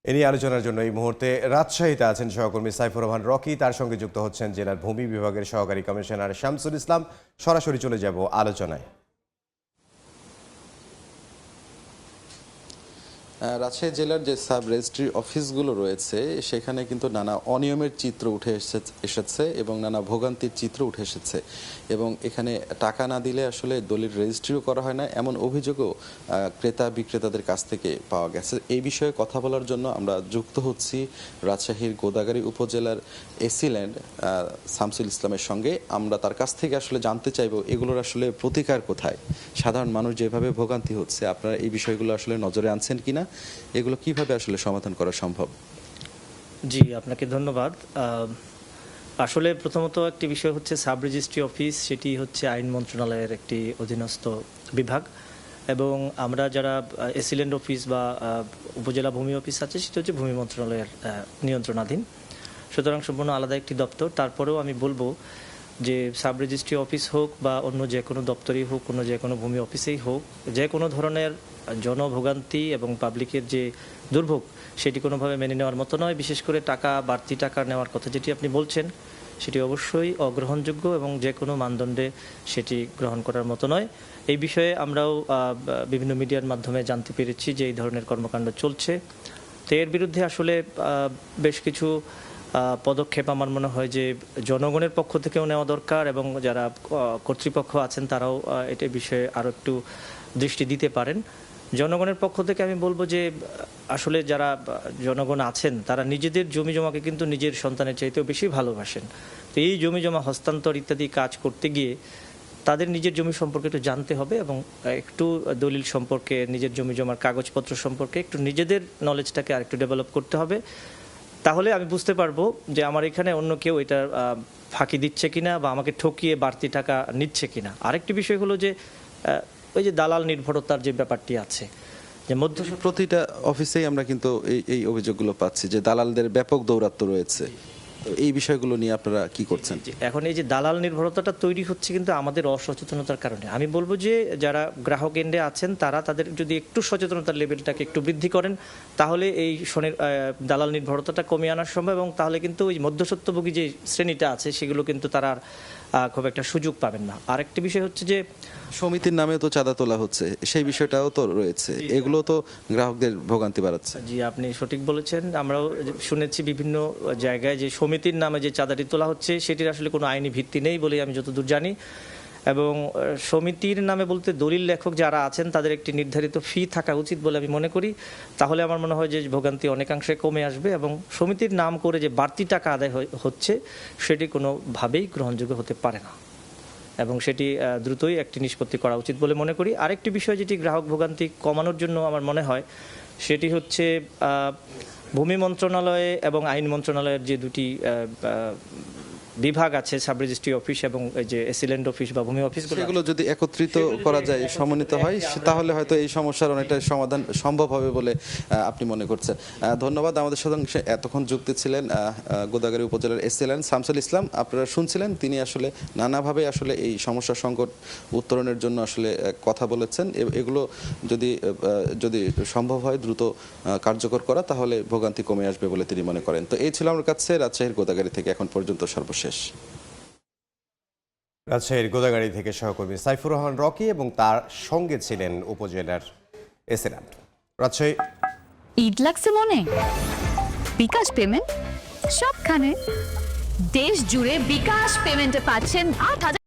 এ নিয়ে আলোচনার জন্য এই মুহূর্তে রাজশাহীতে আছেন সহকর্মী সাইফুর রহমান রকি, তার সঙ্গে যুক্ত হচ্ছেন জেলার ভূমি বিভাগের সহকারী কমিশনার শামসুল ইসলাম। সরাসরি চলে যাব আলোচনায়। রাজশাহী জেলার যে সাব রেজিস্ট্রি অফিসগুলো রয়েছে সেখানে কিন্তু নানা অনিয়মের চিত্র উঠে এসেছে এবং নানা ভোগান্তির চিত্র উঠে এসেছে এবং এখানে টাকা না দিলে আসলে দলিল রেজিস্ট্রিও করা হয় না, এমন অভিযোগও ক্রেতা বিক্রেতাদের কাছ থেকে পাওয়া গেছে। এই বিষয়ে কথা বলার জন্য আমরা যুক্ত হচ্ছি রাজশাহীর গোদাগাড়ী উপজেলার এসিল্যান্ড শামসুল ইসলামের সঙ্গে। আমরা তার কাছ থেকে আসলে জানতে চাইব এগুলোর আসলে প্রতিকার কোথায়, সাধারণ মানুষ যেভাবে ভোগান্তি হচ্ছে আপনারা এই বিষয়গুলো আসলে নজরে আনছেন কিনা, এগুলো কিভাবে আসলে সমাধান করা সম্ভব? জি, আপনাকে ধন্যবাদ। আসলে প্রথমত একটি বিষয় হচ্ছে সাব রেজিস্ট্রি অফিস, সেটি হচ্ছে আইন মন্ত্রণালয়ের একটি অধীনস্থ বিভাগ এবং আমরা যারা এসিল্যান্ড অফিস বা উপজেলা ভূমি অফিস আছে সেটা হচ্ছে ভূমি মন্ত্রণালয়ের নিয়ন্ত্রণাধীন, সুতরাং সম্পূর্ণ আলাদা একটি দপ্তর। তারপরেও আমি বলবো যে সাব রেজিস্ট্রি অফিস হোক বা অন্য যে কোনো দপ্তরই হোক, অন্য যে কোনো ভূমি অফিসেই হোক, যে কোনো ধরনের জনভোগান্তি এবং পাবলিকের যে দুর্ভোগ সেটি কোনোভাবে মেনে নেওয়ার মতো নয়। বিশেষ করে বাড়তি টাকা নেওয়ার কথা যেটি আপনি বলছেন সেটি অবশ্যই অগ্রহণযোগ্য এবং যে কোনো মানদণ্ডে সেটি গ্রহণ করার মতো নয়। এই বিষয়ে আমরাও বিভিন্ন মিডিয়ার মাধ্যমে জানতে পেরেছি যে এই ধরনের কর্মকাণ্ড চলছে। তো এর বিরুদ্ধে আসলে বেশ কিছু পদক্ষেপ আমার মনে হয় যে জনগণের পক্ষ থেকেও নেওয়া দরকার এবং যারা কর্তৃপক্ষ আছেন তারাও এটা বিষয়ে আরও একটু দৃষ্টি দিতে পারেন। জনগণের পক্ষ থেকে আমি বলবো যে আসলে যারা জনগণ আছেন তারা নিজেদের জমি জমাকে কিন্তু নিজের সন্তানের চাইতেও বেশি ভালোবাসেন। তো এই জমি জমা হস্তান্তর ইত্যাদি কাজ করতে গিয়ে তাদের নিজের জমি সম্পর্কে একটু জানতে হবে এবং একটু দলিল সম্পর্কে, নিজের জমি জমার কাগজপত্র সম্পর্কে একটু নিজেদের নলেজটাকে আরেকটু ডেভেলপ করতে হবে। তাহলে আমি বুঝতে পারবো যে আমার এখানে অন্য কেউ এটা ফাঁকি দিচ্ছে কিনা বা আমাকে ঠকিয়ে বাড়তি টাকা নিচ্ছে কিনা। আরেকটি বিষয় হলো যে ওই যে দালাল নির্ভরতার যে ব্যাপারটি আছে, যে প্রতিটা অফিসেই আমরা কিন্তু এই অভিযোগগুলো পাচ্ছি যে দালালদের ব্যাপক দৌরাত্ম্য রয়েছে। তো এই বিষয়গুলো নিয়ে আপনারা কি করছেন? এখন এই যে দালাল নির্ভরতাটা তৈরি হচ্ছে কিন্তু আমাদের অসচেতনতার কারণে। আমি বলবো যে যারা গ্রাহক এন্ডে আছেন তারা তাদের যদি একটু সচেতনতার লেভেলটাকে একটু বৃদ্ধি করেন তাহলে এই দালাল নির্ভরতাটা কমিয়ে আনা সম্ভব এবং তাহলে কিন্তু ওই মধ্যস্বত্বভোগী যে শ্রেণীটা আছে সেগুলো কিন্তু তারা খুব একটা সুযোগ পাবেন না। আরেকটি বিষয় হচ্ছে যে সমিতির নামে তো চাঁদা তোলা হচ্ছে, সেই বিষয়টাও তো রয়েছে, এগুলো তো গ্রাহকদের ভোগান্তি বাড়াচ্ছে। জি, আপনি সঠিক বলেছেন। আমরাও শুনেছি বিভিন্ন জায়গায় যে সমিতির নামে যে চাঁদাটি তোলা হচ্ছে সেটির আসলে কোনো আইনি ভিত্তি নেই বলে আমি যতদূর জানি এবং সমিতির নামে বলতে দলিল লেখক যারা আছেন তাদের একটি নির্ধারিত ফি থাকা উচিত বলে আমি মনে করি। তাহলে আমার মনে হয় যে ভোগান্তি অনেকাংশে কমে আসবে এবং সমিতির নাম করে যে বাড়তি টাকা আদায় হচ্ছে সেটি কোনোভাবেই গ্রহণযোগ্য হতে পারে না এবং সেটি দ্রুতই একটি নিষ্পত্তি করা উচিত বলে মনে করি। আরেকটি বিষয় যেটি গ্রাহক ভোগান্তি কমানোর জন্য আমার মনে হয় সেটি হচ্ছে ভূমি মন্ত্রণালয়ে এবং আইন মন্ত্রণালয়ের যে দুটি বিভাগ আছে, সাব রেজিস্ট্রি অফিস এবং যে এসিল্যান্ড অফিস বা ভূমি অফিস, সেগুলো যদি একত্রিত করা যায়, সমন্বিত হয়, তাহলে হয়তো এই সমস্যার অনেকটা সমাধান সম্ভব হবে বলে আপনি মনে করছেন। ধন্যবাদ। আমাদের সঙ্গে এতক্ষণ যুক্ত ছিলেন গোদাগাড়ী উপজেলার এসিল্যান্ড শামসুল ইসলাম। আপনারা শুনছিলেন তিনি আসলে নানাভাবে আসলে এই সমস্যা সংকট উত্তরণের জন্য আসলে কথা বলেছেন। এগুলো যদি সম্ভব হয় দ্রুত কার্যকর করা, তাহলে ভোগান্তি কমে আসবে বলে তিনি মনে করেন। তো এই ছিল আমার কাছে রাজশাহীর গোদাগাড়ী থেকে এখন পর্যন্ত সর্বশেষ। রাজশাহীর গোদাগাড়ী থেকে সহকর্মী সাইফুর রহমান রকি এবং তার সঙ্গে ছিলেন উপজেলার এসিল্যান্ড। রাজশাহী ঈদ লাগছে মনে, বিকাশ পেমেন্ট সবখানে। দেশ জুড়ে বিকাশ পেমেন্টে পাচ্ছেন ৮,000